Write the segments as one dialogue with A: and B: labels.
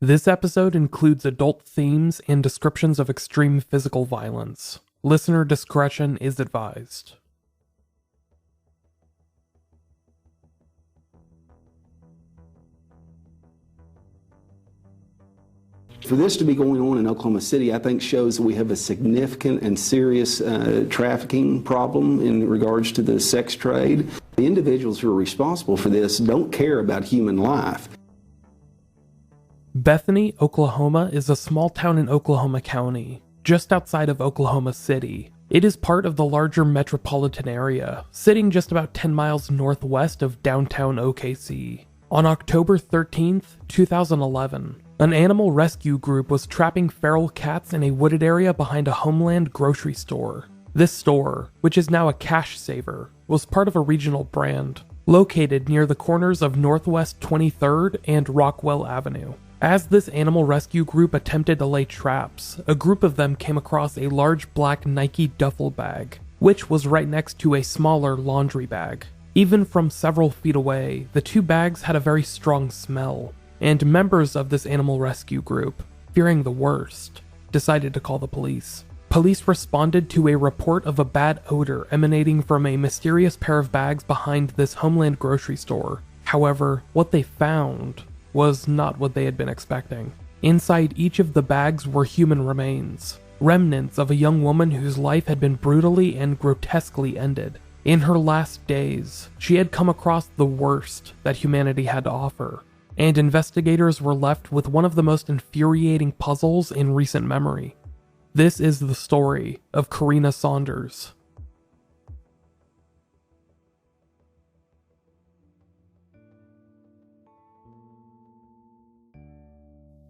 A: This episode includes adult themes and descriptions of extreme physical violence. Listener discretion is advised.
B: For this to be going on in Oklahoma City, I think shows that we have a significant and serious trafficking problem in regards to the sex trade. The individuals who are responsible for this don't care about human life.
A: Bethany, Oklahoma is a small town in Oklahoma County, just outside of Oklahoma City. It is part of the larger metropolitan area, sitting just about 10 miles northwest of downtown OKC. On October 13th, 2011, an animal rescue group was trapping feral cats in a wooded area behind a Homeland grocery store. This store, which is now a cash saver, was part of a regional brand, located near the corners of Northwest 23rd and Rockwell Avenue. As this animal rescue group attempted to lay traps, a group of them came across a large black Nike duffel bag, which was right next to a smaller laundry bag. Even from several feet away, the two bags had a very strong smell, and members of this animal rescue group, fearing the worst, decided to call the police. Police responded to a report of a bad odor emanating from a mysterious pair of bags behind this Homeland grocery store. However, what they found was not what they had been expecting. Inside each of the bags were human remains, remnants of a young woman whose life had been brutally and grotesquely ended. In her last days, she had come across the worst that humanity had to offer, and investigators were left with one of the most infuriating puzzles in recent memory. This is the story of Carina Saunders.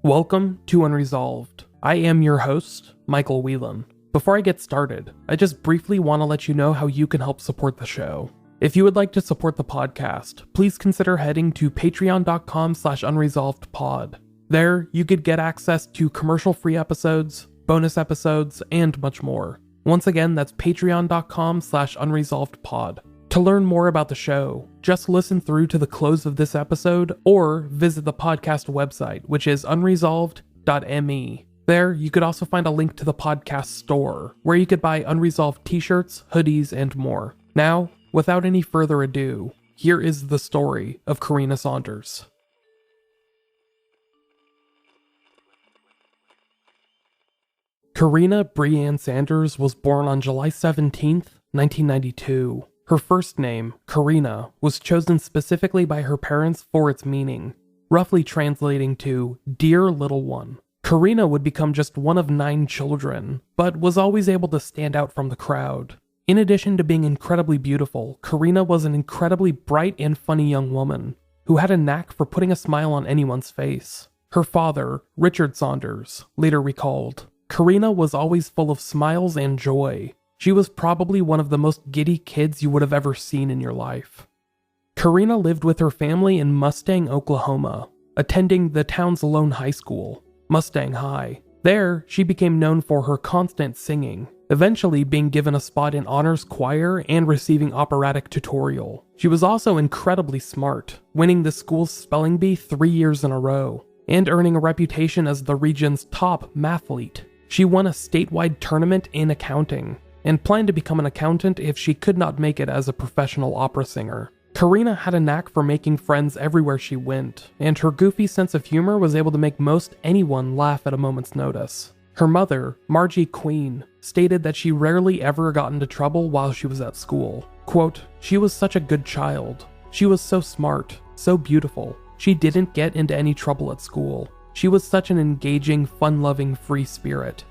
A: Welcome to Unresolved. I am your host, Micheal Whelan. Before I get started, I just briefly want to let you know how you can help support the show. If you would like to support the podcast, please consider heading to patreon.com/unresolvedpod. There, you could get access to commercial-free episodes, bonus episodes, and much more. Once again, that's patreon.com/unresolvedpod. To learn more about the show, just listen through to the close of this episode or visit the podcast website, which is unresolved.me. There, you could also find a link to the podcast store, where you could buy Unresolved t-shirts, hoodies, and more. Now, without any further ado, here is the story of Carina Saunders. Carina Breanne Saunders was born on July 17th, 1992. Her first name, Carina, was chosen specifically by her parents for its meaning, roughly translating to "dear little one." Carina would become just one of 9 children, but was always able to stand out from the crowd. In addition to being incredibly beautiful, Carina was an incredibly bright and funny young woman, who had a knack for putting a smile on anyone's face. Her father, Richard Saunders, later recalled, "Carina was always full of smiles and joy. She was probably one of the most giddy kids you would have ever seen in your life." Carina lived with her family in Mustang, Oklahoma, attending the town's lone high school, Mustang High. There, she became known for her constant singing, eventually being given a spot in honors choir and receiving operatic tutorial. She was also incredibly smart, winning the school's spelling bee 3 years in a row, and earning a reputation as the region's top mathlete. She won a statewide tournament in accounting, and planned to become an accountant if she could not make it as a professional opera singer. Carina had a knack for making friends everywhere she went, and her goofy sense of humor was able to make most anyone laugh at a moment's notice. Her mother, Margie Queen, stated that she rarely ever got into trouble while she was at school. Quote, "She was such a good child. She was so smart, so beautiful. She didn't get into any trouble at school. She was such an engaging, fun-loving, free spirit."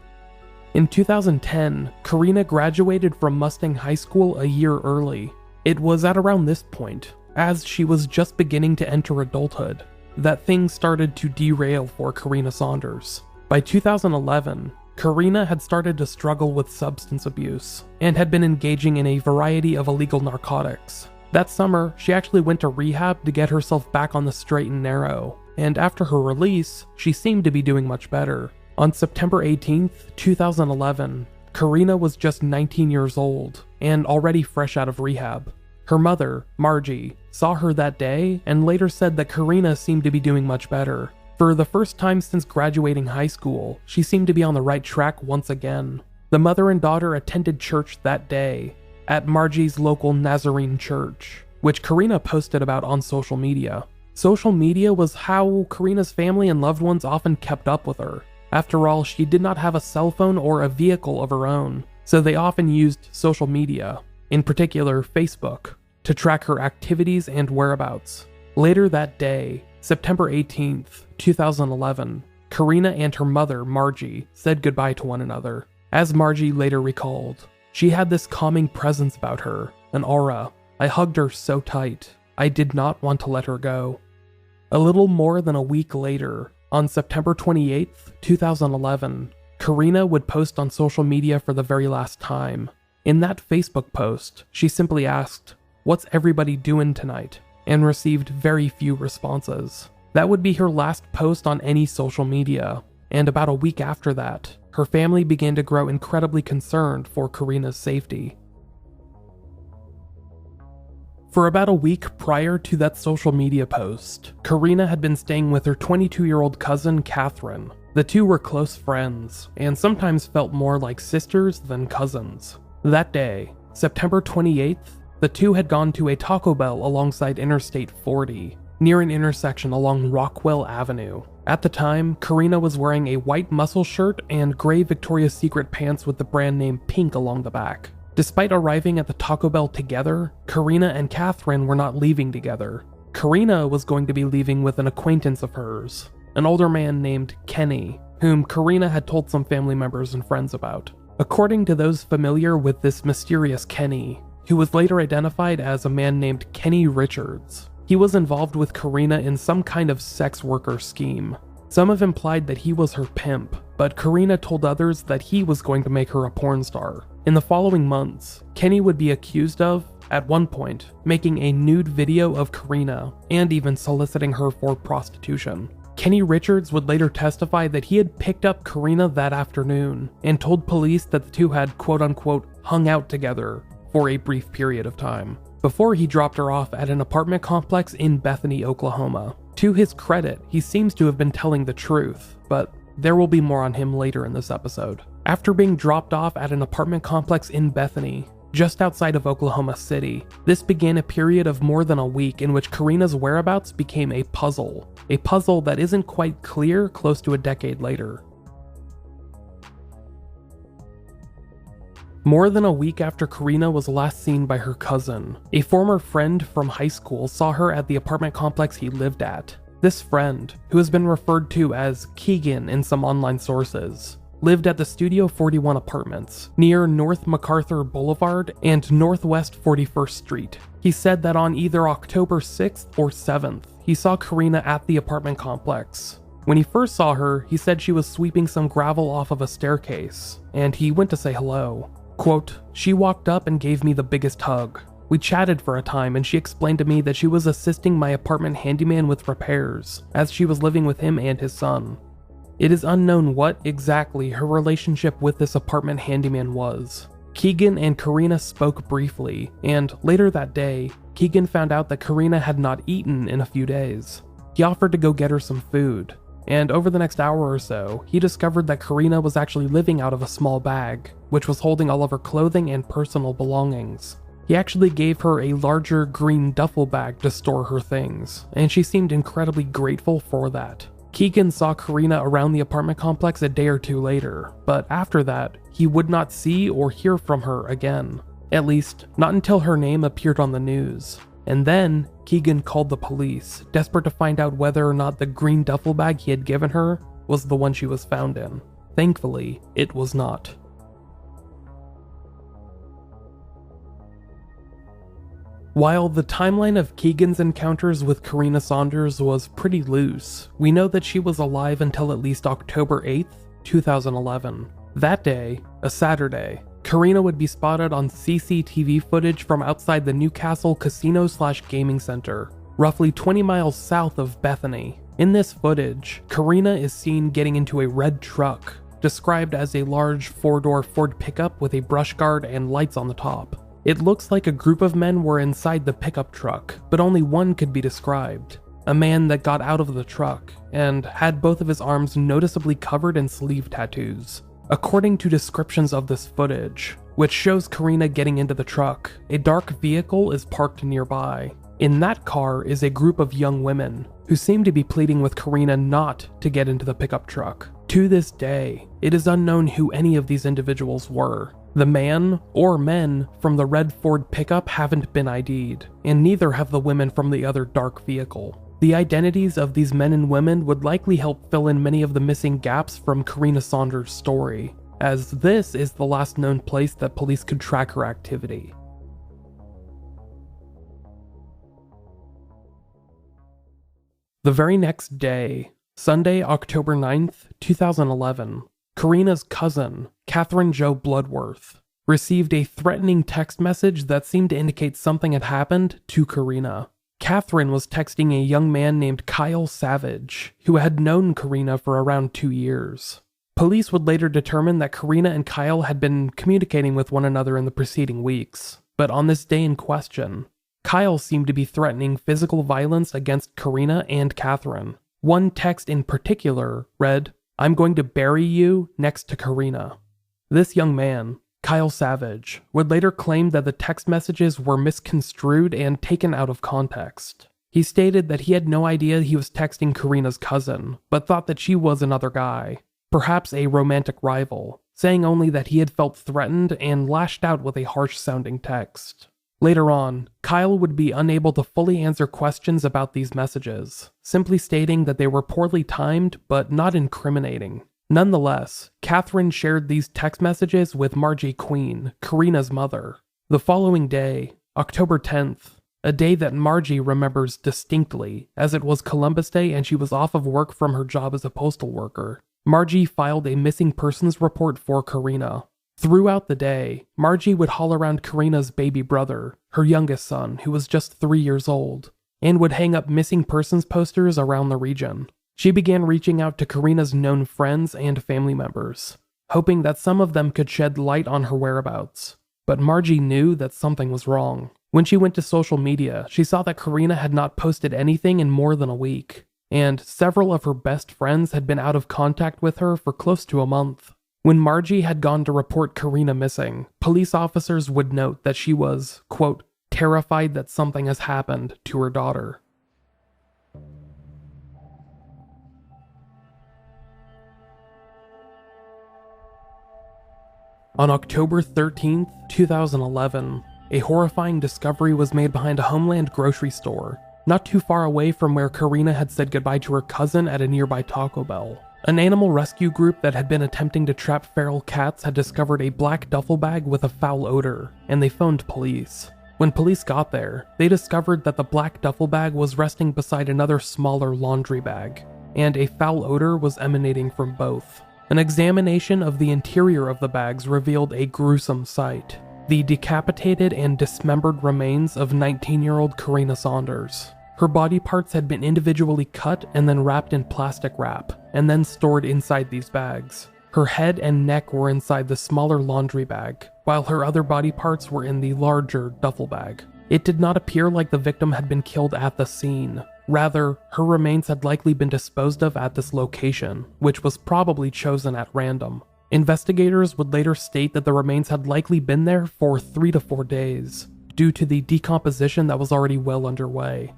A: In 2010, Carina graduated from Mustang High School a year early. It was at around this point, as she was just beginning to enter adulthood, that things started to derail for Carina Saunders. By 2011, Carina had started to struggle with substance abuse, and had been engaging in a variety of illegal narcotics. That summer, she actually went to rehab to get herself back on the straight and narrow, and after her release, she seemed to be doing much better. On September 18th, 2011, Carina was just 19 years old, and already fresh out of rehab. Her mother, Margie, saw her that day and later said that Carina seemed to be doing much better. For the first time since graduating high school, she seemed to be on the right track once again. The mother and daughter attended church that day at Margie's local Nazarene church, which Carina posted about on social media. Social media was how Carina's family and loved ones often kept up with her. After all, she did not have a cell phone or a vehicle of her own, so they often used social media, in particular Facebook, to track her activities and whereabouts. Later that day, September 18th, 2011, Carina and her mother, Margie, said goodbye to one another. As Margie later recalled, she had this calming presence about her, an aura. I hugged her so tight. I did not want to let her go. A little more than a week later, on September 28th, 2011, Carina would post on social media for the very last time. In that Facebook post, she simply asked, "What's everybody doing tonight?" and received very few responses. That would be her last post on any social media, and about a week after that, her family began to grow incredibly concerned for Carina's safety. For about a week prior to that social media post, Carina had been staying with her 22-year-old cousin, Catherine. The two were close friends, and sometimes felt more like sisters than cousins. That day, September 28th, the two had gone to a Taco Bell alongside Interstate 40, near an intersection along Rockwell Avenue. At the time, Carina was wearing a white muscle shirt and gray Victoria's Secret pants with the brand name Pink along the back. Despite arriving at the Taco Bell together, Carina and Catherine were not leaving together. Carina was going to be leaving with an acquaintance of hers, an older man named Kenny, whom Carina had told some family members and friends about. According to those familiar with this mysterious Kenny, who was later identified as a man named Kenny Richards, he was involved with Carina in some kind of sex worker scheme. Some have implied that he was her pimp, but Carina told others that he was going to make her a porn star. In the following months, Kenny would be accused of, at one point, making a nude video of Carina and even soliciting her for prostitution. Kenny Richards would later testify that he had picked up Carina that afternoon and told police that the two had quote-unquote hung out together for a brief period of time, before he dropped her off at an apartment complex in Bethany, Oklahoma. To his credit, he seems to have been telling the truth, but there will be more on him later in this episode. After being dropped off at an apartment complex in Bethany, just outside of Oklahoma City, this began a period of more than a week in which Carina's whereabouts became a puzzle that isn't quite clear close to a decade later. More than a week after Carina was last seen by her cousin, a former friend from high school saw her at the apartment complex he lived at. This friend, who has been referred to as Keegan in some online sources, lived at the Studio 41 apartments, near North MacArthur Boulevard and Northwest 41st Street. He said that on either October 6th or 7th, he saw Carina at the apartment complex. When he first saw her, he said she was sweeping some gravel off of a staircase, and he went to say hello. Quote, "She walked up and gave me the biggest hug. We chatted for a time and she explained to me that she was assisting my apartment handyman with repairs, as she was living with him and his son. It is unknown what exactly her relationship with this apartment handyman was. Keegan and Carina spoke briefly, and later that day, Keegan found out that Carina had not eaten in a few days. He offered to go get her some food, and over the next hour or so, he discovered that Carina was actually living out of a small bag, which was holding all of her clothing and personal belongings. He actually gave her a larger green duffel bag to store her things, and she seemed incredibly grateful for that. Keegan saw Carina around the apartment complex a day or two later, but after that, he would not see or hear from her again. At least, not until her name appeared on the news. And then, Keegan called the police, desperate to find out whether or not the green duffel bag he had given her was the one she was found in. Thankfully, it was not. While the timeline of Keegan's encounters with Carina Saunders was pretty loose, we know that she was alive until at least October 8th, 2011. That day, a Saturday, Carina would be spotted on CCTV footage from outside the Newcastle Casino/Gaming Center, roughly 20 miles south of Bethany. In this footage, Carina is seen getting into a red truck, described as a large 4-door Ford pickup with a brush guard and lights on the top. It looks like a group of men were inside the pickup truck, but only one could be described. a man that got out of the truck and had both of his arms noticeably covered in sleeve tattoos. According to descriptions of this footage, which shows Carina getting into the truck, a dark vehicle is parked nearby. In that car is a group of young women who seem to be pleading with Carina not to get into the pickup truck. To this day, it is unknown who any of these individuals were. The man or men from the red Ford pickup haven't been ID'd, and neither have the women from the other dark vehicle. The identities of these men and women would likely help fill in many of the missing gaps from Carina Saunders' story, as this is the last known place that police could track her activity. The very next day, Sunday, October 9th, 2011, Carina's cousin, Catherine Jo Bloodworth, received a threatening text message that seemed to indicate something had happened to Carina. Catherine was texting a young man named Kyle Savage, who had known Carina for around 2 years. Police would later determine that Carina and Kyle had been communicating with one another in the preceding weeks, but on this day in question, Kyle seemed to be threatening physical violence against Carina and Catherine. One text in particular read, "I'm going to bury you next to Carina." This young man, Kyle Savage, would later claim that the text messages were misconstrued and taken out of context. He stated that he had no idea he was texting Carina's cousin, but thought that she was another guy, perhaps a romantic rival, saying only that he had felt threatened and lashed out with a harsh-sounding text. Later on, Kyle would be unable to fully answer questions about these messages, simply stating that they were poorly timed but not incriminating. Nonetheless, Catherine shared these text messages with Margie Queen, Carina's mother. The following day, October 10th, a day that Margie remembers distinctly, as it was Columbus Day and she was off of work from her job as a postal worker, Margie filed a missing persons report for Carina. Throughout the day, Margie would haul around Carina's baby brother, her youngest son, who was just 3 years old, and would hang up missing persons posters around the region. She began reaching out to Carina's known friends and family members, hoping that some of them could shed light on her whereabouts. But Margie knew that something was wrong. When she went to social media, she saw that Carina had not posted anything in more than a week, and several of her best friends had been out of contact with her for close to a month. When Margie had gone to report Carina missing, police officers would note that she was, quote, terrified that something has happened to her daughter. On October 13th, 2011, a horrifying discovery was made behind a Homeland grocery store, not too far away from where Carina had said goodbye to her cousin at a nearby Taco Bell. An animal rescue group that had been attempting to trap feral cats had discovered a black duffel bag with a foul odor, and they phoned police. When police got there, they discovered that the black duffel bag was resting beside another smaller laundry bag, and a foul odor was emanating from both. An examination of the interior of the bags revealed a gruesome sight: the decapitated and dismembered remains of 19-year-old Carina Saunders. Her body parts had been individually cut and then wrapped in plastic wrap, and then stored inside these bags. Her head and neck were inside the smaller laundry bag, while her other body parts were in the larger duffel bag. It did not appear like the victim had been killed at the scene. Rather, her remains had likely been disposed of at this location, which was probably chosen at random. Investigators would later state that the remains had likely been there for 3 to 4 days, due to the decomposition that was already well underway.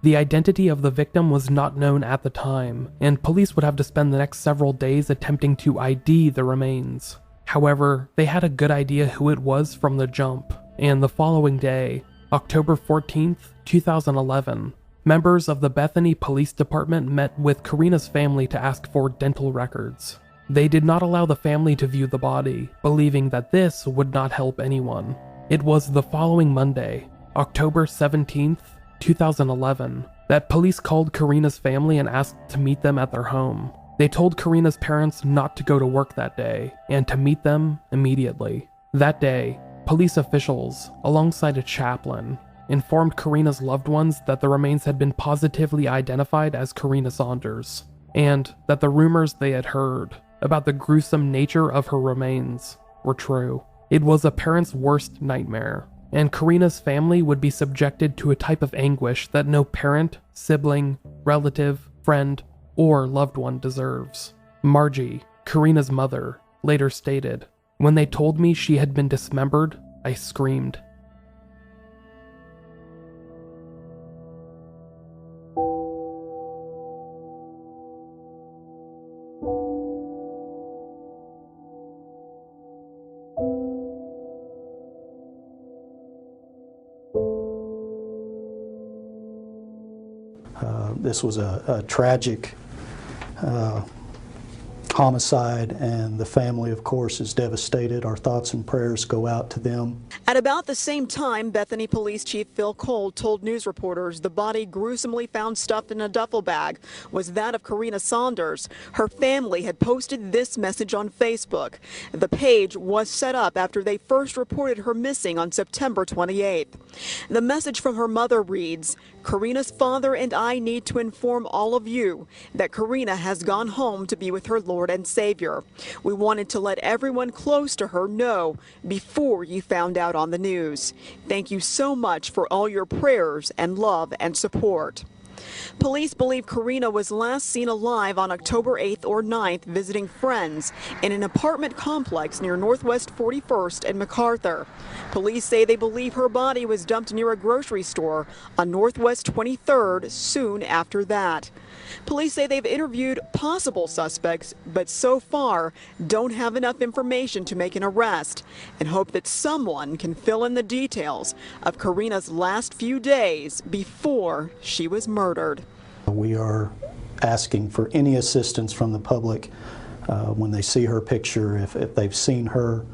A: The identity of the victim was not known at the time, and police would have to spend the next several days attempting to ID the remains. However, they had a good idea who it was from the jump, and the following day, October 14th, 2011, members of the Bethany Police Department met with Carina's family to ask for dental records. They did not allow the family to view the body, believing that this would not help anyone. It was the following Monday, October 17th, 2011, that police called Carina's family and asked to meet them at their home. They told Carina's parents not to go to work that day and to meet them immediately. That day, police officials, alongside a chaplain, informed Carina's loved ones that the remains had been positively identified as Carina Saunders, and that the rumors they had heard about the gruesome nature of her remains were true. It was a parent's worst nightmare, and Carina's family would be subjected to a type of anguish that no parent, sibling, relative, friend, or loved one deserves. Margie, Carina's mother, later stated, "When they told me she had been dismembered, I screamed."
C: This was a tragic homicide, and the family, of course, is devastated. Our thoughts and prayers go out to them.
D: At about the same time, Bethany Police Chief Phil Cole told news reporters the body gruesomely found stuffed in a duffel bag was that of Carina Saunders. Her family had posted this message on Facebook. The page was set up after they first reported her missing on September 28th. The message from her mother reads, "Carina's father and I need to inform all of you that Carina has gone home to be with her Lord and Savior. We wanted to let everyone close to her know before you found out on the news. Thank you so much for all your prayers and love and support." Police believe Carina was last seen alive on October 8th or 9th visiting friends in an apartment complex near Northwest 41st and MacArthur. Police say they believe her body was dumped near a grocery store on Northwest 23rd soon after that. Police say they've interviewed possible suspects, but so far don't have enough information to make an arrest and hope that someone can fill in the details of Carina's last few days before she was murdered.
C: We are asking for any assistance from the public when they see her picture, if they've seen her,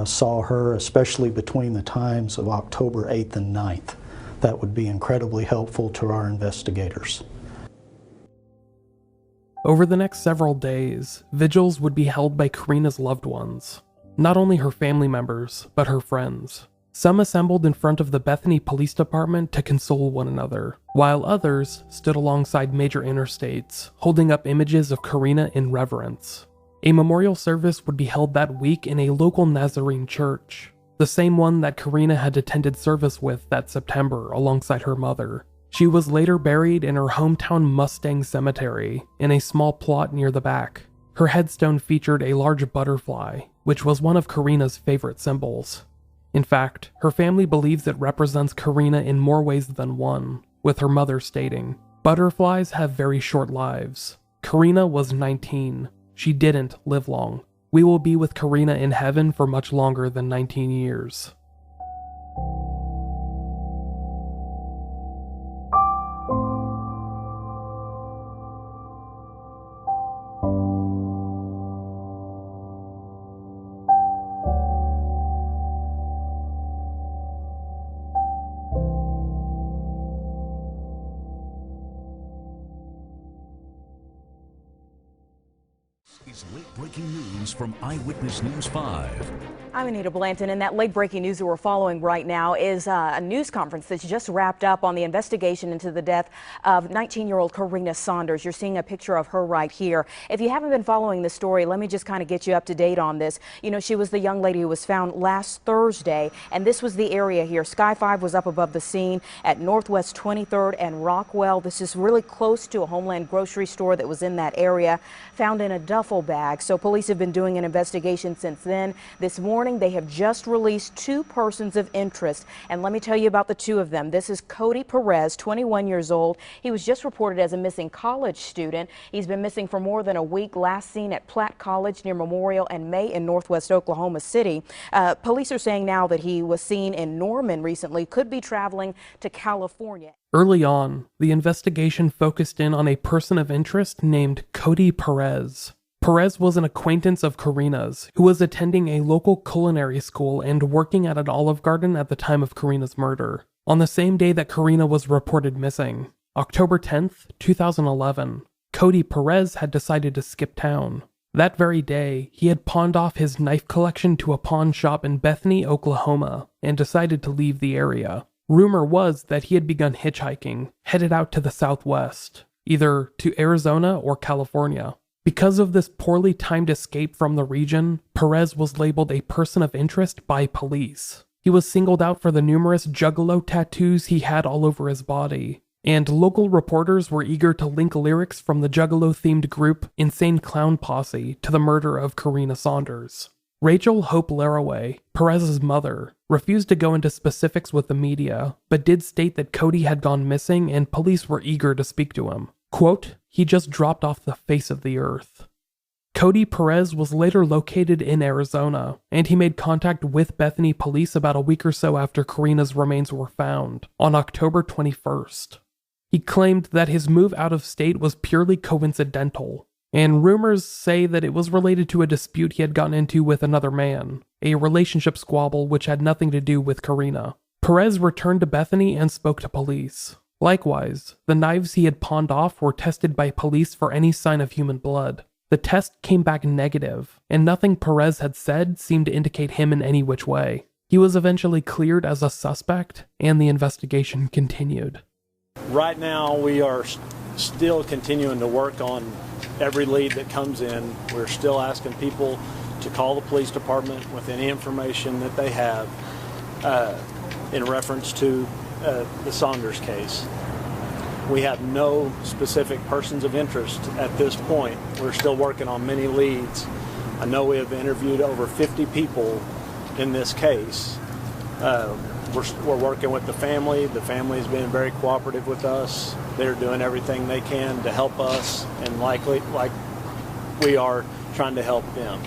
C: saw her, especially between the times of October 8th and 9th. That would be incredibly helpful to our investigators.
A: Over the next several days, vigils would be held by Carina's loved ones. Not only her family members, but her friends. Some assembled in front of the Bethany Police Department to console one another, while others stood alongside major interstates, holding up images of Carina in reverence. A memorial service would be held that week in a local Nazarene church, the same one that Carina had attended service with that September alongside her mother. She was later buried in her hometown Mustang Cemetery, in a small plot near the back. Her headstone featured a large butterfly, which was one of Carina's favorite symbols. In fact, her family believes it represents Carina in more ways than one, with her mother stating, "Butterflies have very short lives. Carina was 19. She didn't live long. We will be with Carina in heaven for much longer than 19 years.
E: Is late-breaking news from Eyewitness News 5.
F: I'm Anita Blanton, and that late-breaking news that we're following right now is a news conference that's just wrapped up on the investigation into the death of 19-year-old Carina Saunders. You're seeing a picture of her right here. If you haven't been following this story, let me just kind of get you up to date on this. You know, she was the young lady who was found last Thursday, and this was the area here. Sky 5 was up above the scene at Northwest 23rd and Rockwell. This is really close to a Homeland grocery store that was in that area, found in a duffel bag. So police have been doing an investigation since then. This morning, they have just released 2 persons of interest, and let me tell you about the 2 of them. This is Cody Perez, 21 years old. He was just reported as a missing college student. He's been missing for more than a week, last seen at Platt College near Memorial and May in Northwest Oklahoma City. Police are saying now that he was seen in Norman recently, could be traveling to California.
A: Early on, the investigation focused in on a person of interest named Cody Perez. Perez was an acquaintance of Carina's, who was attending a local culinary school and working at an Olive Garden at the time of Carina's murder, on the same day that Carina was reported missing, October 10th, 2011. Cody Perez had decided to skip town. That very day, he had pawned off his knife collection to a pawn shop in Bethany, Oklahoma, and decided to leave the area. Rumor was that he had begun hitchhiking, headed out to the southwest, either to Arizona or California. Because of this poorly timed escape from the region, Perez was labeled a person of interest by police. He was singled out for the numerous juggalo tattoos he had all over his body, and local reporters were eager to link lyrics from the Juggalo-themed group Insane Clown Posse to the murder of Carina Saunders. Rachel Hope Laraway, Perez's mother, refused to go into specifics with the media, but did state that Cody had gone missing and police were eager to speak to him. Quote, "He just dropped off the face of the earth." Cody Perez was later located in Arizona, and he made contact with Bethany police about a week or so after Carina's remains were found, on October 21st. He claimed that his move out of state was purely coincidental, and rumors say that it was related to a dispute he had gotten into with another man, a relationship squabble which had nothing to do with Carina. Perez returned to Bethany and spoke to police. Likewise, the knives he had pawned off were tested by police for any sign of human blood. The test came back negative, and nothing Perez had said seemed to indicate him in any which way. He was eventually cleared as a suspect, and the investigation continued.
G: Right now, we are still continuing to work on every lead that comes in. We're still asking people to call the police department with any information that they have in reference to the Saunders case. We have no specific persons of interest at this point. We're still working on many leads. I know we have interviewed over 50 people in this case. We're working with the family. The family's been very cooperative with us. They're doing everything they can to help us, and like we are trying to help them.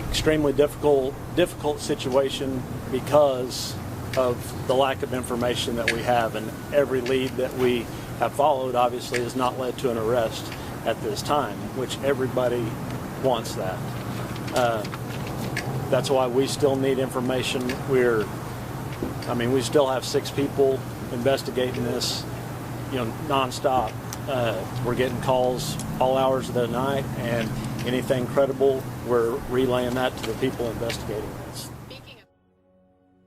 G: Extremely difficult situation because of the lack of information that we have, and every lead that we have followed obviously has not led to an arrest at this time, which everybody wants that. That's why we still need information. We still have 6 people investigating this, nonstop. We're getting calls all hours of the night, and anything credible, we're relaying that to the people investigating this.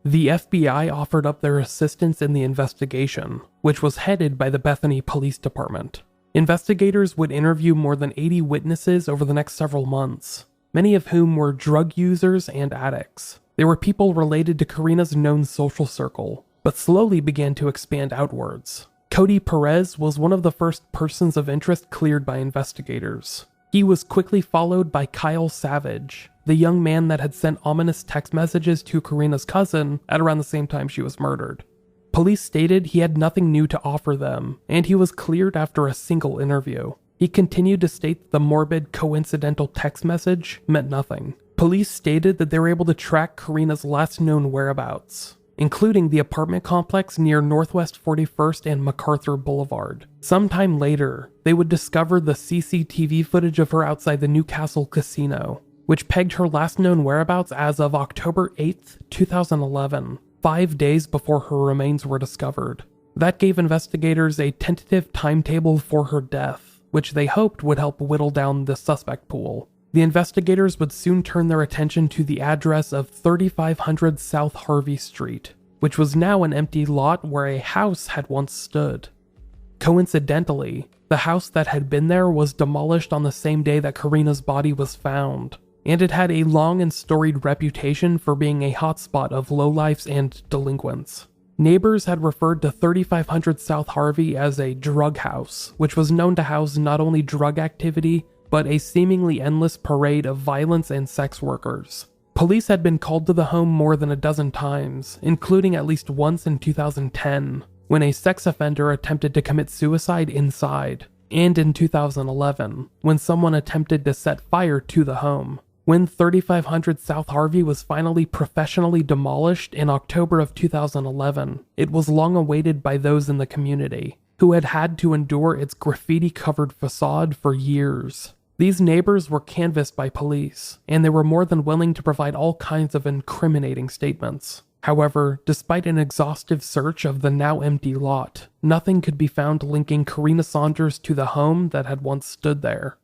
A: The FBI offered up their assistance in the investigation, which was headed by the Bethany Police Department. Investigators would interview more than 80 witnesses over the next several months, many of whom were drug users and addicts. They were people related to Carina's known social circle, but slowly began to expand outwards. Cody Perez was one of the first persons of interest cleared by investigators. He was quickly followed by Kyle Savage, the young man that had sent ominous text messages to Carina's cousin at around the same time she was murdered. Police stated he had nothing new to offer them, and he was cleared after a single interview. He continued to state that the morbid, coincidental text message meant nothing. Police stated that they were able to track Carina's last known whereabouts, including the apartment complex near Northwest 41st and MacArthur Boulevard. Sometime later, they would discover the CCTV footage of her outside the Newcastle Casino, which pegged her last known whereabouts as of October 8th, 2011, 5 days before her remains were discovered. That gave investigators a tentative timetable for her death, which they hoped would help whittle down the suspect pool. The investigators would soon turn their attention to the address of 3500 South Harvey Street, which was now an empty lot where a house had once stood. Coincidentally, the house that had been there was demolished on the same day that Carina's body was found, and it had a long and storied reputation for being a hotspot of lowlifes and delinquents. Neighbors had referred to 3500 South Harvey as a drug house, which was known to house not only drug activity, but a seemingly endless parade of violence and sex workers. Police had been called to the home more than a dozen times, including at least once in 2010, when a sex offender attempted to commit suicide inside, and in 2011, when someone attempted to set fire to the home. When 3500 South Harvey was finally professionally demolished in October of 2011, it was long awaited by those in the community, who had had to endure its graffiti-covered facade for years. These neighbors were canvassed by police, and they were more than willing to provide all kinds of incriminating statements. However, despite an exhaustive search of the now empty lot, nothing could be found linking Carina Saunders to the home that had once stood there.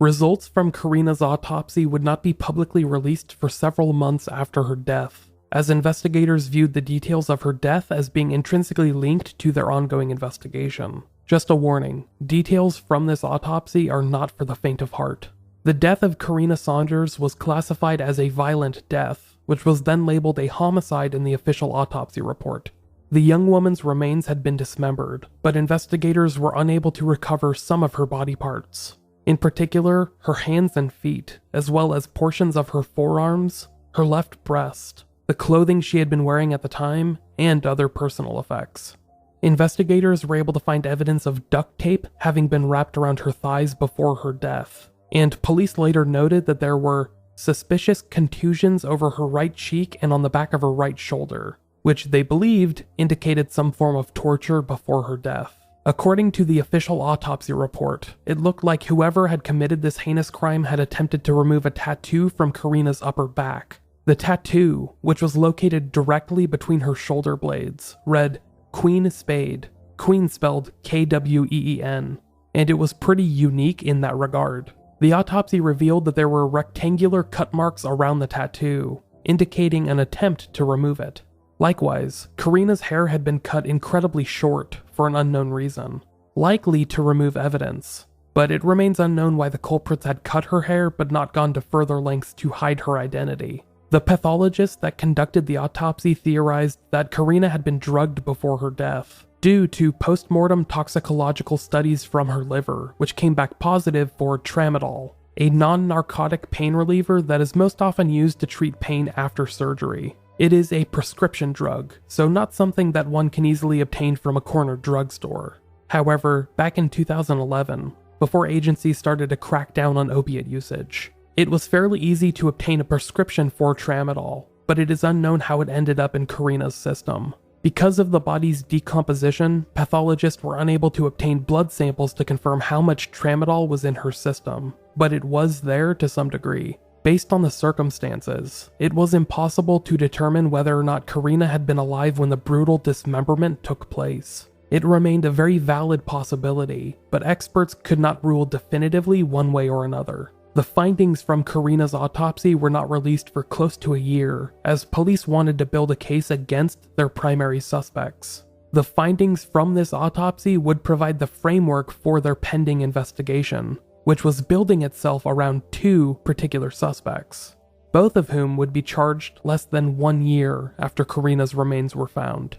A: Results from Carina's autopsy would not be publicly released for several months after her death, as investigators viewed the details of her death as being intrinsically linked to their ongoing investigation. Just a warning, details from this autopsy are not for the faint of heart. The death of Carina Saunders was classified as a violent death, which was then labeled a homicide in the official autopsy report. The young woman's remains had been dismembered, but investigators were unable to recover some of her body parts. In particular, her hands and feet, as well as portions of her forearms, her left breast, the clothing she had been wearing at the time, and other personal effects. Investigators were able to find evidence of duct tape having been wrapped around her thighs before her death, and police later noted that there were suspicious contusions over her right cheek and on the back of her right shoulder, which they believed indicated some form of torture before her death. According to the official autopsy report, it looked like whoever had committed this heinous crime had attempted to remove a tattoo from Carina's upper back. The tattoo, which was located directly between her shoulder blades, read Queen Spade, Queen spelled Kween, and it was pretty unique in that regard. The autopsy revealed that there were rectangular cut marks around the tattoo, indicating an attempt to remove it. Likewise, Carina's hair had been cut incredibly short for an unknown reason, likely to remove evidence, but it remains unknown why the culprits had cut her hair but not gone to further lengths to hide her identity. The pathologist that conducted the autopsy theorized that Carina had been drugged before her death, due to post-mortem toxicological studies from her liver, which came back positive for tramadol, a non-narcotic pain reliever that is most often used to treat pain after surgery. It is a prescription drug, so not something that one can easily obtain from a corner drugstore. However, back in 2011, before agencies started to crack down on opiate usage, it was fairly easy to obtain a prescription for tramadol, but it is unknown how it ended up in Carina's system. Because of the body's decomposition, pathologists were unable to obtain blood samples to confirm how much tramadol was in her system, but it was there to some degree. Based on the circumstances, it was impossible to determine whether or not Carina had been alive when the brutal dismemberment took place. It remained a very valid possibility, but experts could not rule definitively one way or another. The findings from Carina's autopsy were not released for close to a year, as police wanted to build a case against their primary suspects. The findings from this autopsy would provide the framework for their pending investigation, which was building itself around two particular suspects, both of whom would be charged less than 1 year after Carina's remains were found.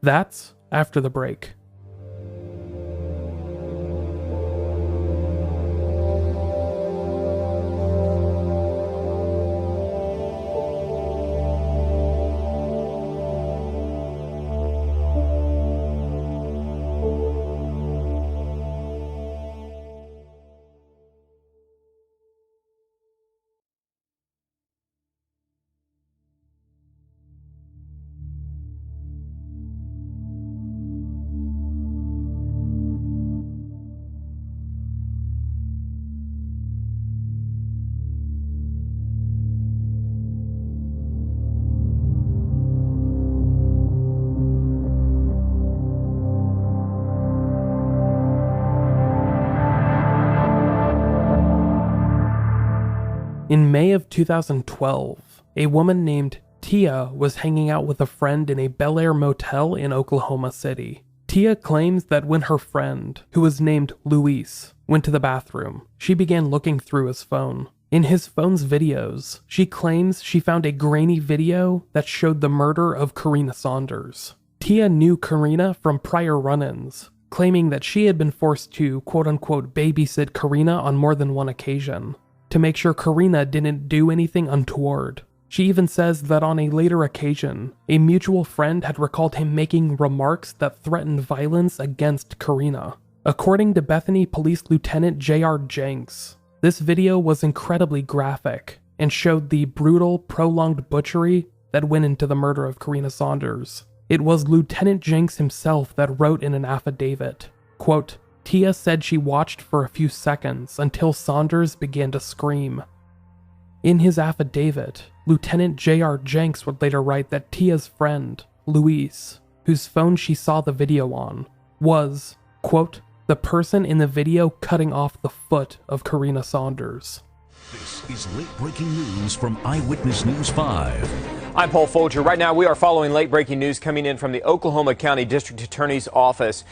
A: That's after the break. In May of 2012, a woman named Tia was hanging out with a friend in a Bel Air motel in Oklahoma City. Tia claims that when her friend, who was named Luis, went to the bathroom, she began looking through his phone. In his phone's videos, she claims she found a grainy video that showed the murder of Carina Saunders. Tia knew Carina from prior run-ins, claiming that she had been forced to quote-unquote babysit Carina on more than one occasion, to make sure Carina didn't do anything untoward. She even says that on a later occasion, a mutual friend had recalled him making remarks that threatened violence against Carina. According to Bethany Police Lieutenant J.R. Jenks, this video was incredibly graphic and showed the brutal, prolonged butchery that went into the murder of Carina Saunders. It was Lieutenant Jenks himself that wrote in an affidavit, quote, Tia said she watched for a few seconds until Saunders began to scream. In his affidavit, Lieutenant J.R. Jenks would later write that Tia's friend, Luis, whose phone she saw the video on, was, quote, the person in the video cutting off the foot of Carina Saunders.
E: This is late-breaking news from Eyewitness News 5.
H: I'm Paul Folger. Right now, we are following late-breaking news coming in from the Oklahoma County District Attorney's Office.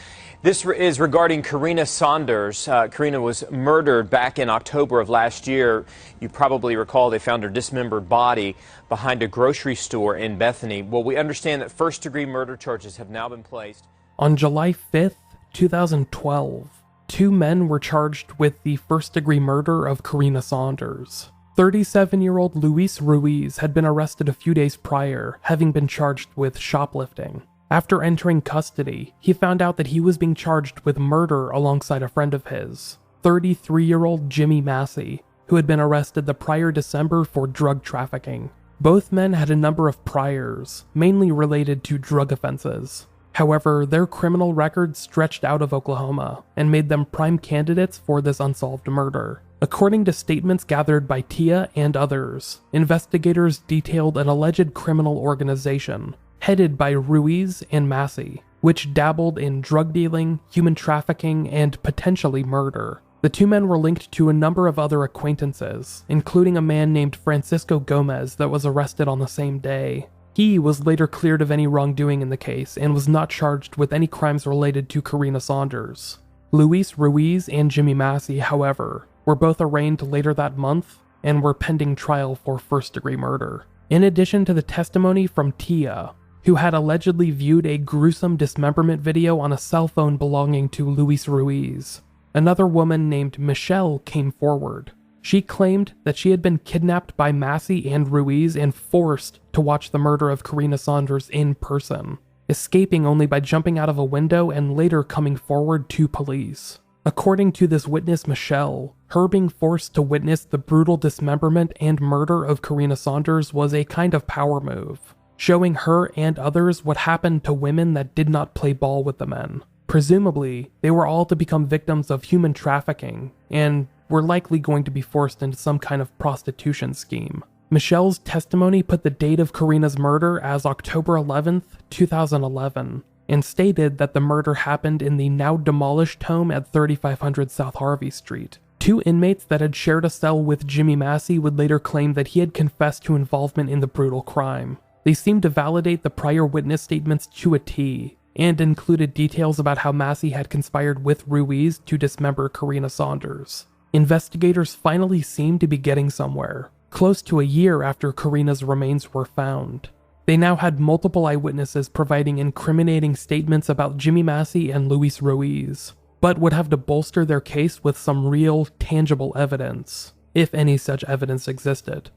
H: This is regarding Carina Saunders. Carina was murdered back in October of last year. You probably recall they found her dismembered body behind a grocery store in Bethany. Well, we understand that first-degree murder charges have now been placed.
A: On July 5th, 2012, 2 men were charged with the first-degree murder of Carina Saunders. 37-year-old Luis Ruiz had been arrested a few days prior, having been charged with shoplifting. After entering custody, he found out that he was being charged with murder alongside a friend of his, 33-year-old Jimmy Massey, who had been arrested the prior December for drug trafficking. Both men had a number of priors, mainly related to drug offenses. However, their criminal records stretched out of Oklahoma and made them prime candidates for this unsolved murder. According to statements gathered by Tia and others, investigators detailed an alleged criminal organization headed by Ruiz and Massey, which dabbled in drug dealing, human trafficking, and potentially murder. The 2 men were linked to a number of other acquaintances, including a man named Francisco Gomez that was arrested on the same day. He was later cleared of any wrongdoing in the case and was not charged with any crimes related to Carina Saunders. Luis Ruiz and Jimmy Massey, however, were both arraigned later that month and were pending trial for first-degree murder. In addition to the testimony from Tia, who had allegedly viewed a gruesome dismemberment video on a cell phone belonging to Luis Ruiz, another woman named Micheal came forward. She claimed that she had been kidnapped by Massey and Ruiz and forced to watch the murder of Carina Saunders in person, escaping only by jumping out of a window and later coming forward to police. According to this witness Micheal, her being forced to witness the brutal dismemberment and murder of Carina Saunders was a kind of power move, showing her and others what happened to women that did not play ball with the men. Presumably, they were all to become victims of human trafficking, and were likely going to be forced into some kind of prostitution scheme. Micheal's testimony put the date of Carina's murder as October 11th, 2011, and stated that the murder happened in the now demolished home at 3500 South Harvey Street. 2 inmates that had shared a cell with Jimmy Massey would later claim that he had confessed to involvement in the brutal crime. They seemed to validate the prior witness statements to a T, and included details about how Massey had conspired with Ruiz to dismember Carina Saunders. Investigators finally seemed to be getting somewhere, close to a year after Carina's remains were found. They now had multiple eyewitnesses providing incriminating statements about Jimmy Massey and Luis Ruiz, but would have to bolster their case with some real, tangible evidence, if any such evidence existed.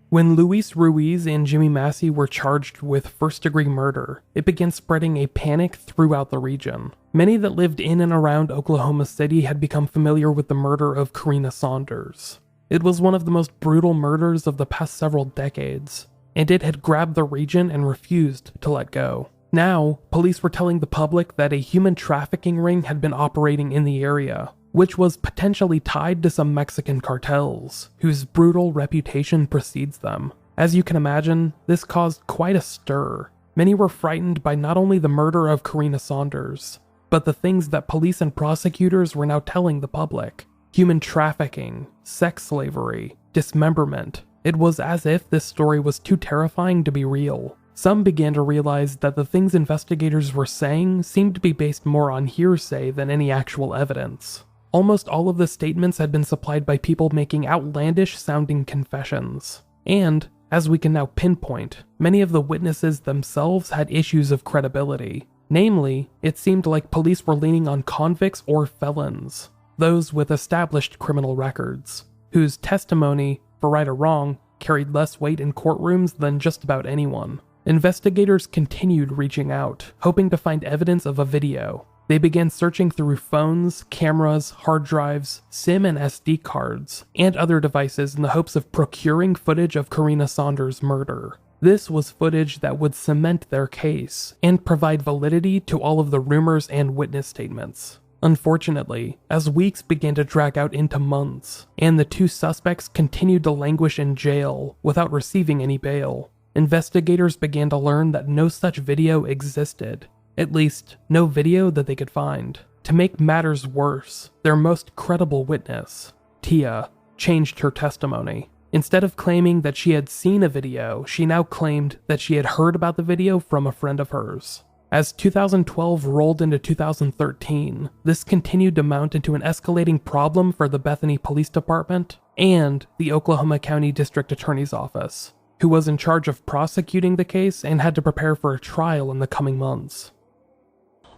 A: When Luis Ruiz and Jimmy Massey were charged with first-degree murder, it began spreading a panic throughout the region. Many that lived in and around Oklahoma City had become familiar with the murder of Carina Saunders. It was one of the most brutal murders of the past several decades, and it had grabbed the region and refused to let go. Now, police were telling the public that a human trafficking ring had been operating in the area, which was potentially tied to some Mexican cartels, whose brutal reputation precedes them. As you can imagine, this caused quite a stir. Many were frightened by not only the murder of Carina Saunders, but the things that police and prosecutors were now telling the public. Human trafficking, sex slavery, dismemberment. It was as if this story was too terrifying to be real. Some began to realize that the things investigators were saying seemed to be based more on hearsay than any actual evidence. Almost all of the statements had been supplied by people making outlandish-sounding confessions. And, as we can now pinpoint, many of the witnesses themselves had issues of credibility. Namely, it seemed like police were leaning on convicts or felons, those with established criminal records, whose testimony, for right or wrong, carried less weight in courtrooms than just about anyone. Investigators continued reaching out, hoping to find evidence of a video. They began searching through phones, cameras, hard drives, SIM and SD cards, and other devices in the hopes of procuring footage of Carina Saunders' murder. This was footage that would cement their case and provide validity to all of the rumors and witness statements. Unfortunately, as weeks began to drag out into months, and the 2 suspects continued to languish in jail without receiving any bail, investigators began to learn that no such video existed. At least, no video that they could find. To make matters worse, their most credible witness, Tia, changed her testimony. Instead of claiming that she had seen a video, she now claimed that she had heard about the video from a friend of hers. As 2012 rolled into 2013, this continued to mount into an escalating problem for the Bethany Police Department and the Oklahoma County District Attorney's Office, who was in charge of prosecuting the case and had to prepare for a trial in the coming months.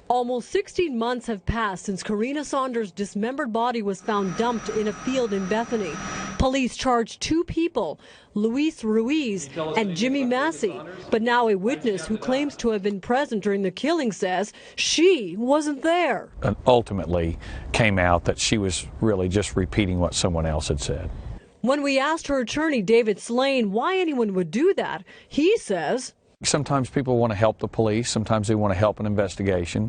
I: Almost 16 months have passed since Carina Saunders' dismembered body was found dumped in a field in Bethany. Police charged 2 people, Luis Ruiz and Jimmy Massey, but now a witness who claims to have been present during the killing says she wasn't there.
J: And ultimately came out that she was really just repeating what someone else had said.
I: When we asked her attorney, David Slane, why anyone would do that, he says,
J: sometimes people want to help the police, sometimes they want to help an investigation.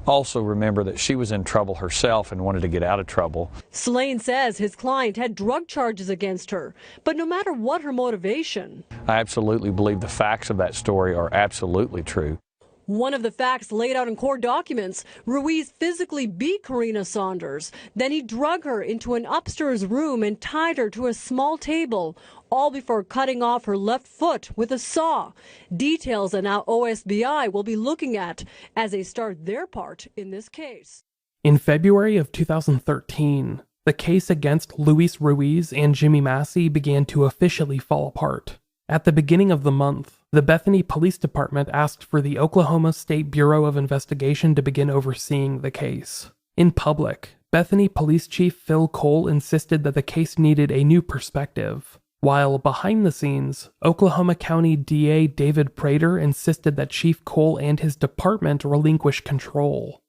J: Also remember that she was in trouble herself and wanted to get out of trouble.
I: Slane says his client had drug charges against her, but no matter what her motivation,
J: I absolutely believe the facts of that story are absolutely true.
I: One of the facts laid out in court documents, Ruiz physically beat Carina Saunders. Then he drug her into an upstairs room and tied her to a small table, all before cutting off her left foot with a saw. Details that now OSBI will be looking at as they start their part in this case.
A: In February of 2013, the case against Luis Ruiz and Jimmy Massey began to officially fall apart. At the beginning of the month, the Bethany Police Department asked for the Oklahoma State Bureau of Investigation to begin overseeing the case. In public, Bethany Police Chief Phil Cole insisted that the case needed a new perspective, while behind the scenes, Oklahoma County DA David Prater insisted that Chief Cole and his department relinquish control.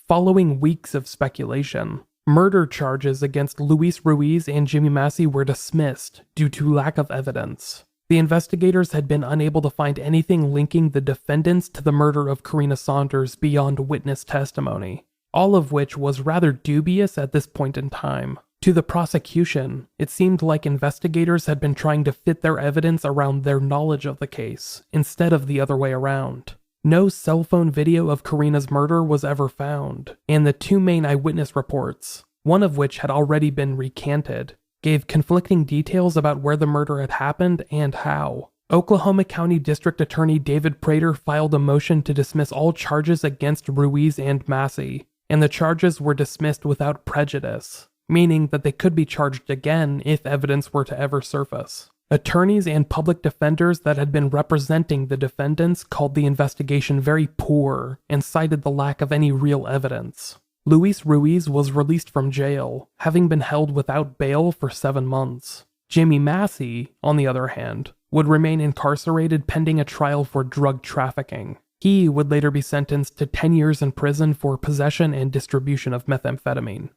A: Following weeks of speculation, murder charges against Luis Ruiz and Jimmy Massey were dismissed due to lack of evidence. The investigators had been unable to find anything linking the defendants to the murder of Carina Saunders beyond witness testimony, all of which was rather dubious at this point in time. To the prosecution, it seemed like investigators had been trying to fit their evidence around their knowledge of the case, instead of the other way around. No cell phone video of Carina's murder was ever found, and the 2 main eyewitness reports, one of which had already been recanted, gave conflicting details about where the murder had happened and how. Oklahoma County District Attorney David Prater filed a motion to dismiss all charges against Ruiz and Massey, and the charges were dismissed without prejudice, meaning that they could be charged again if evidence were to ever surface. Attorneys and public defenders that had been representing the defendants called the investigation very poor and cited the lack of any real evidence. Luis Ruiz was released from jail, having been held without bail for 7 months. Jimmy Massey, on the other hand, would remain incarcerated pending a trial for drug trafficking. He would later be sentenced to 10 years in prison for possession and distribution of methamphetamine.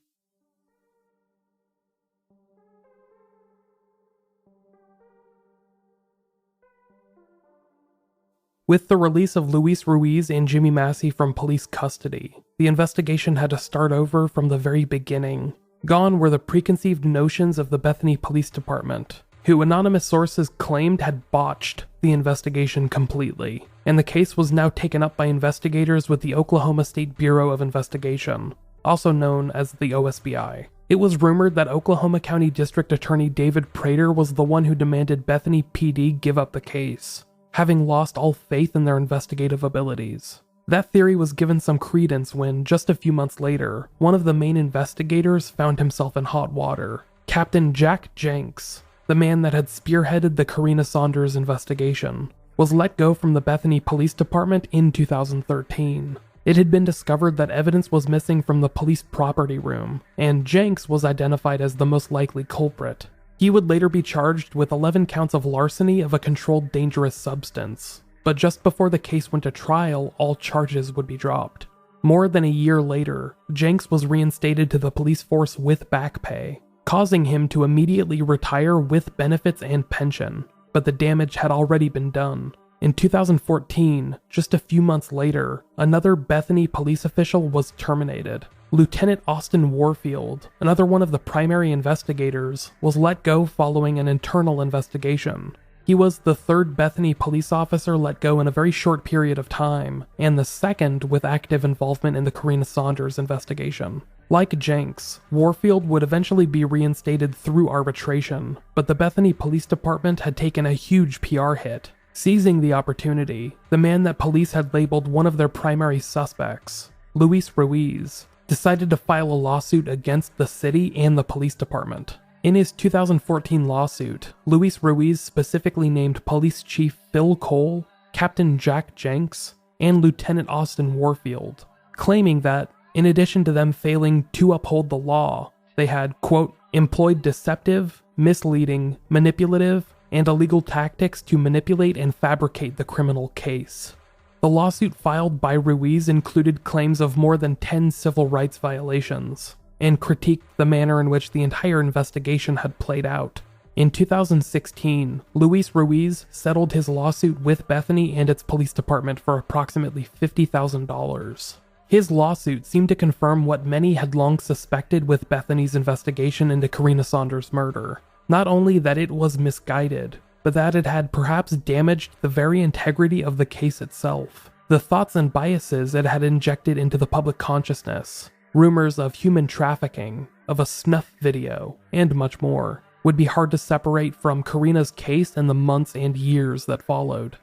A: With the release of Luis Ruiz and Jimmy Massey from police custody, the investigation had to start over from the very beginning. Gone were the preconceived notions of the Bethany Police Department, who anonymous sources claimed had botched the investigation completely, and the case was now taken up by investigators with the Oklahoma State Bureau of Investigation, also known as the OSBI. It was rumored that Oklahoma County District Attorney David Prater was the one who demanded Bethany PD give up the case, having lost all faith in their investigative abilities. That theory was given some credence when, just a few months later, one of the main investigators found himself in hot water. Captain Jack Jenks, the man that had spearheaded the Carina Saunders investigation, was let go from the Bethany Police Department in 2013. It had been discovered that evidence was missing from the police property room, and Jenks was identified as the most likely culprit. He would later be charged with 11 counts of larceny of a controlled dangerous substance, but just before the case went to trial, all charges would be dropped. More than a year later, Jenks was reinstated to the police force with back pay, causing him to immediately retire with benefits and pension, but the damage had already been done. In 2014, just a few months later, another Bethany police official was terminated. Lieutenant Austin Warfield, another one of the primary investigators, was let go following an internal investigation. He was the third Bethany police officer let go in a very short period of time, and the second with active involvement in the Carina Saunders investigation. Like Jenks, Warfield would eventually be reinstated through arbitration, but the Bethany Police Department had taken a huge PR hit. Seizing the opportunity, the man that police had labeled one of their primary suspects, Luis Ruiz, decided to file a lawsuit against the city and the police department. In his 2014 lawsuit, Luis Ruiz specifically named Police Chief Phil Cole, Captain Jack Jenks, and Lieutenant Austin Warfield, claiming that, in addition to them failing to uphold the law, they had, quote, employed deceptive, misleading, manipulative, and illegal tactics to manipulate and fabricate the criminal case. The lawsuit filed by Ruiz included claims of more than 10 civil rights violations, and critiqued the manner in which the entire investigation had played out. In 2016, Luis Ruiz settled his lawsuit with Bethany and its police department for approximately $50,000. His lawsuit seemed to confirm what many had long suspected with Bethany's investigation into Carina Saunders' murder. Not only that it was misguided, but that it had perhaps damaged the very integrity of the case itself. The thoughts and biases it had injected into the public consciousness, rumors of human trafficking, of a snuff video, and much more, would be hard to separate from Carina's case and the months and years that followed.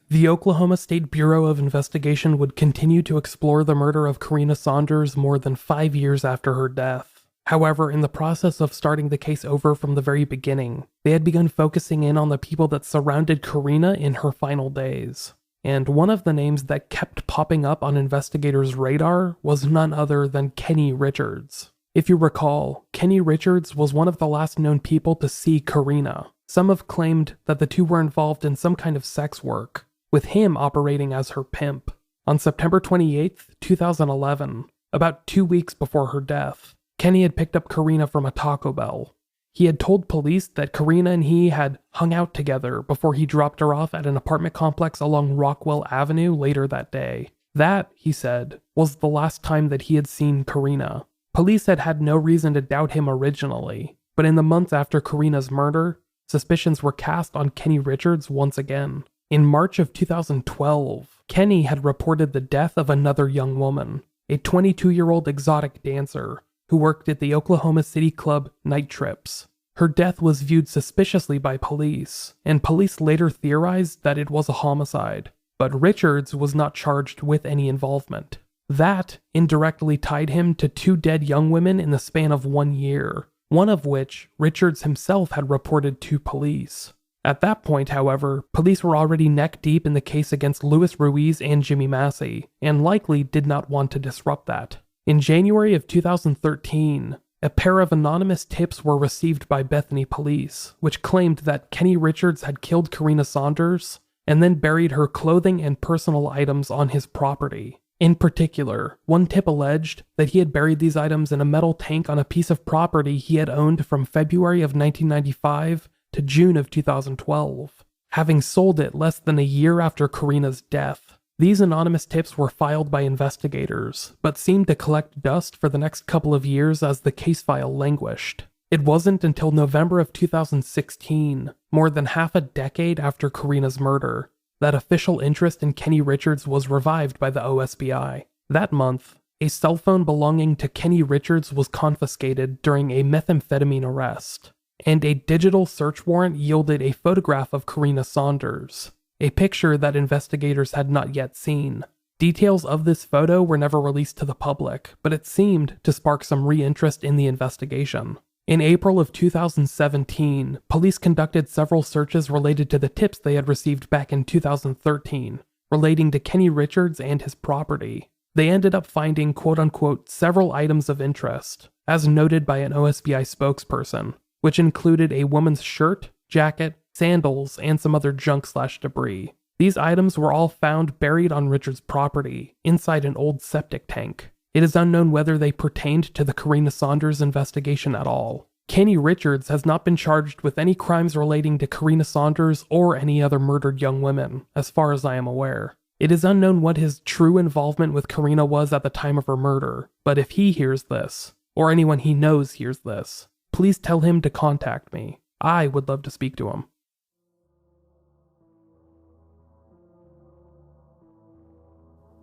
A: The Oklahoma State Bureau of Investigation would continue to explore the murder of Carina Saunders more than 5 years after her death. However, in the process of starting the case over from the very beginning, they had begun focusing in on the people that surrounded Carina in her final days. And one of the names that kept popping up on investigators' radar was none other than Kenny Richards. If you recall, Kenny Richards was one of the last known people to see Carina. Some have claimed that the two were involved in some kind of sex work, with him operating as her pimp. On September 28, 2011, about 2 weeks before her death, Kenny had picked up Carina from a Taco Bell. He had told police that Carina and he had hung out together before he dropped her off at an apartment complex along Rockwell Avenue later that day. That, he said, was the last time that he had seen Carina. Police had had no reason to doubt him originally, but in the months after Carina's murder, suspicions were cast on Kenny Richards once again. In March of 2012, Kenny had reported the death of another young woman, a 22-year-old exotic dancer who worked at the Oklahoma City club Night Trips. Her death was viewed suspiciously by police, and police later theorized that it was a homicide, but Richards was not charged with any involvement. That indirectly tied him to 2 dead young women in the span of 1 year, one of which Richards himself had reported to police. At that point, however, police were already neck deep in the case against Luis Ruiz and Jimmy Massey, and likely did not want to disrupt that. In January of 2013, a pair of anonymous tips were received by Bethany police, which claimed that Kenny Richards had killed Carina Saunders and then buried her clothing and personal items on his property. In particular, one tip alleged that he had buried these items in a metal tank on a piece of property he had owned from February of 1995 to June of 2012, having sold it less than a year after Carina's death. These anonymous tips were filed by investigators, but seemed to collect dust for the next couple of years as the case file languished. It wasn't until November of 2016, more than half a decade after Carina's murder, that official interest in Kenny Richards was revived by the OSBI. That month, a cell phone belonging to Kenny Richards was confiscated during a methamphetamine arrest, and a digital search warrant yielded a photograph of Carina Saunders, a picture that investigators had not yet seen. Details of this photo were never released to the public, but it seemed to spark some re-interest in the investigation. In April of 2017, police conducted several searches related to the tips they had received back in 2013, relating to Kenny Richards and his property. They ended up finding quote-unquote several items of interest, as noted by an OSBI spokesperson, which included a woman's shirt, jacket, sandals, and some other junk/debris. These items were all found buried on Richards' property, inside an old septic tank. It is unknown whether they pertained to the Carina Saunders investigation at all. Kenny Richards has not been charged with any crimes relating to Carina Saunders or any other murdered young women, as far as I am aware. It is unknown what his true involvement with Carina was at the time of her murder, but if he hears this, or anyone he knows hears this, please tell him to contact me. I would love to speak to him.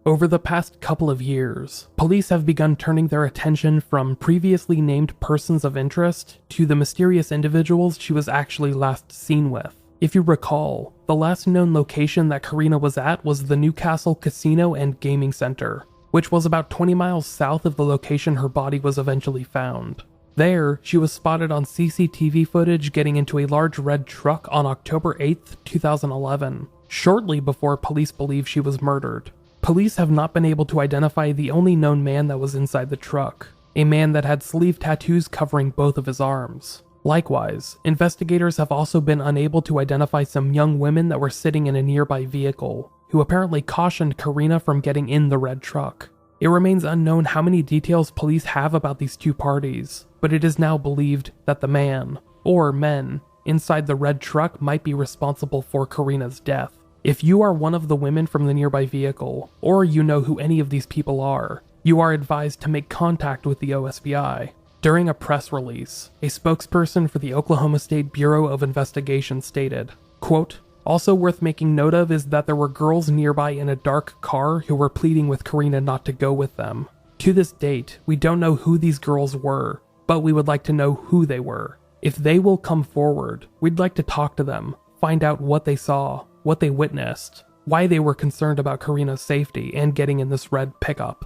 A: Over the past couple of years, police have begun turning their attention from previously named persons of interest to the mysterious individuals she was actually last seen with. If you recall, the last known location that Carina was at was the Newcastle Casino and Gaming Center, which was about 20 miles south of the location her body was eventually found. There, she was spotted on CCTV footage getting into a large red truck on October 8th, 2011, shortly before police believe she was murdered. Police have not been able to identify the only known man that was inside the truck, a man that had sleeve tattoos covering both of his arms. Likewise, investigators have also been unable to identify some young women that were sitting in a nearby vehicle, who apparently cautioned Carina from getting in the red truck. It remains unknown how many details police have about these two parties, but it is now believed that the man, or men, inside the red truck might be responsible for Carina's death. If you are one of the women from the nearby vehicle, or you know who any of these people are, you are advised to make contact with the OSBI. During a press release, a spokesperson for the Oklahoma State Bureau of Investigation stated, quote, "Also worth making note of is that there were girls nearby in a dark car who were pleading with Carina not to go with them. To this date, we don't know who these girls were, but we would like to know who they were. If they will come forward, we'd like to talk to them, find out what they saw, what they witnessed, why they were concerned about Carina's safety and getting in this red pickup."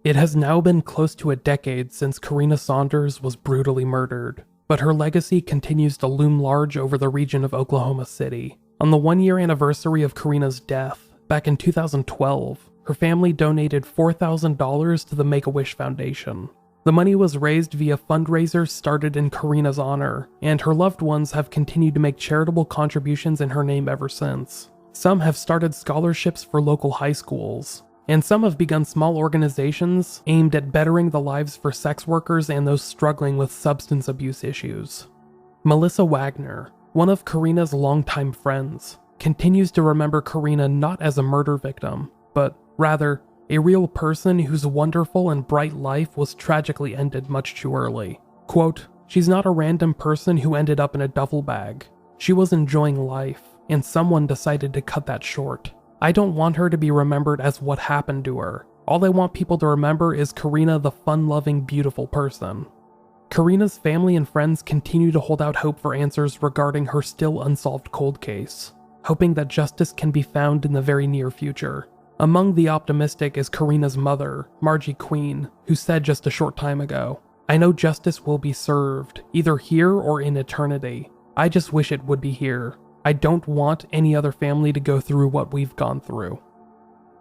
A: It has now been close to a decade since Carina Saunders was brutally murdered, but her legacy continues to loom large over the region of Oklahoma City. On the 1-year anniversary of Carina's death, back in 2012, her family donated $4,000 to the Make-A-Wish Foundation. The money was raised via fundraisers started in Carina's honor, and her loved ones have continued to make charitable contributions in her name ever since. Some have started scholarships for local high schools, and some have begun small organizations aimed at bettering the lives for sex workers and those struggling with substance abuse issues. Melissa Wagner, one of Carina's longtime friends, continues to remember Carina not as a murder victim, but rather a real person whose wonderful and bright life was tragically ended much too early. Quote, "She's not a random person who ended up in a duffel bag. She was enjoying life, and someone decided to cut that short. I don't want her to be remembered as what happened to her. All I want people to remember is Carina the fun-loving, beautiful person." Carina's family and friends continue to hold out hope for answers regarding her still unsolved cold case, hoping that justice can be found in the very near future. Among the optimistic is Carina's mother, Margie Queen, who said just a short time ago, "I know justice will be served, either here or in eternity. I just wish it would be here. I don't want any other family to go through what we've gone through."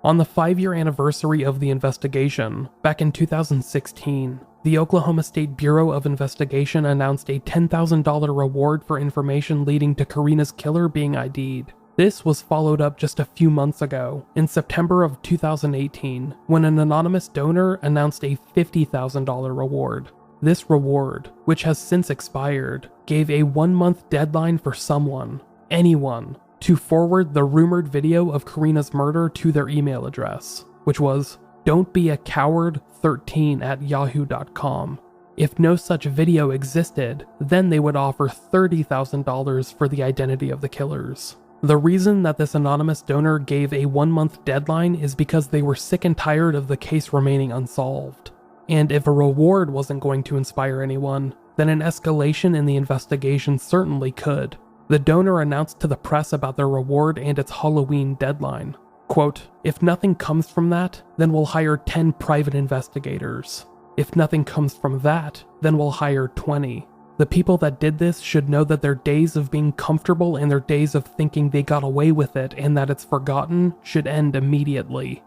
A: On the 5-year anniversary of the investigation, back in 2016, the Oklahoma State Bureau of Investigation announced a $10,000 reward for information leading to Carina's killer being ID'd. This was followed up just a few months ago, in September of 2018, when an anonymous donor announced a $50,000 reward. This reward, which has since expired, gave a 1-month deadline for someone, anyone, to forward the rumored video of Carina's murder to their email address, which was don'tbeacoward13@yahoo.com. If no such video existed, then they would offer $30,000 for the identity of the killers. The reason that this anonymous donor gave a 1-month deadline is because they were sick and tired of the case remaining unsolved. And if a reward wasn't going to inspire anyone, then an escalation in the investigation certainly could. The donor announced to the press about their reward and its Halloween deadline. Quote, "If nothing comes from that, then we'll hire 10 private investigators. If nothing comes from that, then we'll hire 20. The people that did this should know that their days of being comfortable and their days of thinking they got away with it and that it's forgotten should end immediately."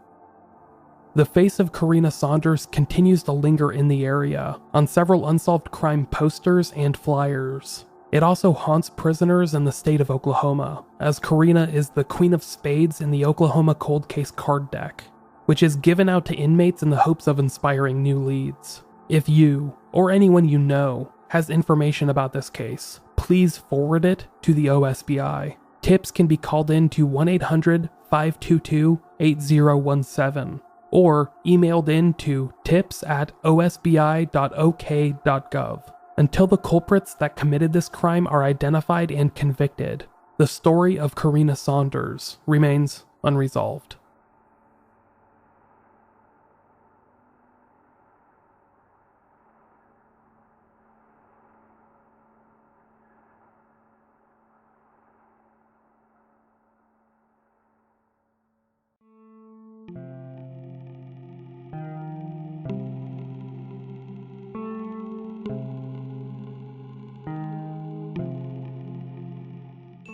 A: The face of Carina Saunders continues to linger in the area, on several unsolved crime posters and flyers. It also haunts prisoners in the state of Oklahoma, as Carina is the Queen of Spades in the Oklahoma Cold Case card deck, which is given out to inmates in the hopes of inspiring new leads. If you, or anyone you know, has information about this case, please forward it to the OSBI. Tips can be called in to 1-800-522-8017 or emailed in to tips@osbi.ok.gov. Until the culprits that committed this crime are identified and convicted, the story of Carina Saunders remains unresolved.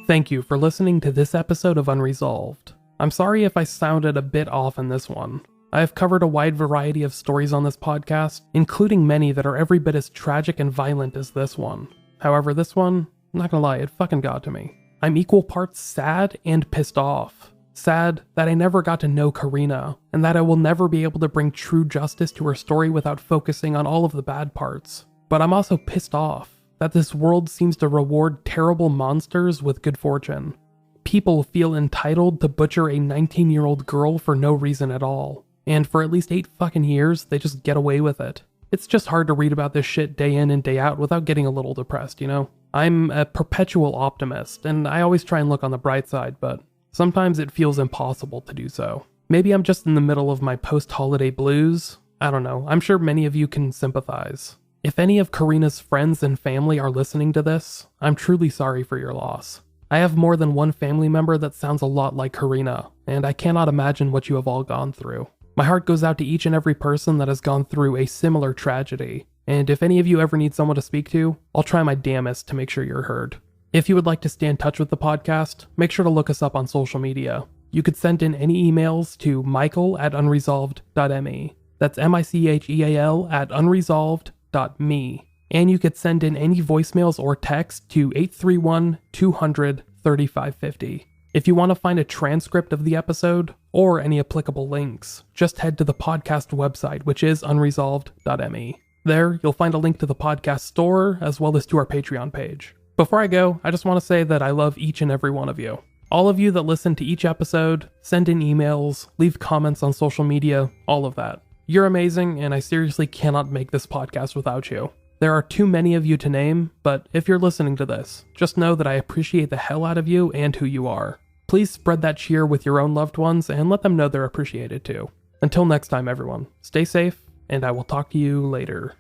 A: Thank you for listening to this episode of Unresolved. I'm sorry if I sounded a bit off in this one. I have covered a wide variety of stories on this podcast, including many that are every bit as tragic and violent as this one. However, this one, I'm not gonna lie, it fucking got to me. I'm equal parts sad and pissed off. Sad that I never got to know Carina, and that I will never be able to bring true justice to her story without focusing on all of the bad parts. But I'm also pissed off that this world seems to reward terrible monsters with good fortune. People feel entitled to butcher a 19-year-old girl for no reason at all. And for at least 8 fucking years, they just get away with it. It's just hard to read about this shit day in and day out without getting a little depressed, you know? I'm a perpetual optimist, and I always try and look on the bright side, but sometimes it feels impossible to do so. Maybe I'm just in the middle of my post-holiday blues. I don't know. I'm sure many of you can sympathize. If any of Carina's friends and family are listening to this, I'm truly sorry for your loss. I have more than one family member that sounds a lot like Carina, and I cannot imagine what you have all gone through. My heart goes out to each and every person that has gone through a similar tragedy, and if any of you ever need someone to speak to, I'll try my damnest to make sure you're heard. If you would like to stay in touch with the podcast, make sure to look us up on social media. You could send in any emails to michael@unresolved.me. That's micheal@unresolved.me. And you could send in any voicemails or text to 831-200-3550. If you want to find a transcript of the episode or any applicable links, just head to the podcast website, which is unresolved.me. There, you'll find a link to the podcast store as well as to our Patreon page. Before I go, I just want to say that I love each and every one of you. All of you that listen to each episode, send in emails, leave comments on social media, all of that. You're amazing, and I seriously cannot make this podcast without you. There are too many of you to name, but if you're listening to this, just know that I appreciate the hell out of you and who you are. Please spread that cheer with your own loved ones and let them know they're appreciated too. Until next time, everyone, stay safe, and I will talk to you later.